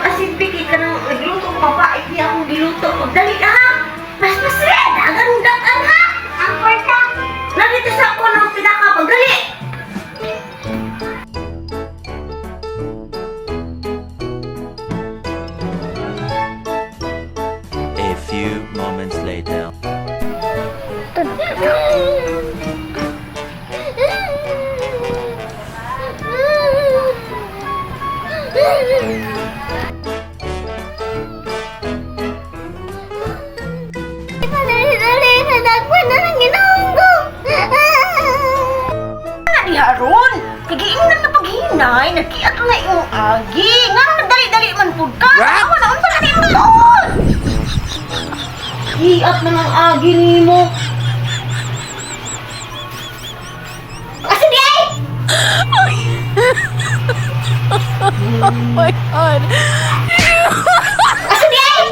asin piki ka nang nagluto ko papait niya akong giluto. Magdali ka ha! Mas red! Agan-dagan ha! Ang kwarta! Nandito sa ako ng pinaka. Magdali! A few moments later. Dali, nadagwan na lang ginaong ko. Nga di Haron! Kagiingnan na paghinay. Nagkiat na yung agi. Nga na nagdali-dali man po ka. Awa na, unsa na yung doon? Hiat na ng agi ni mo. Asan di ay? Oh my god. Asan di ay?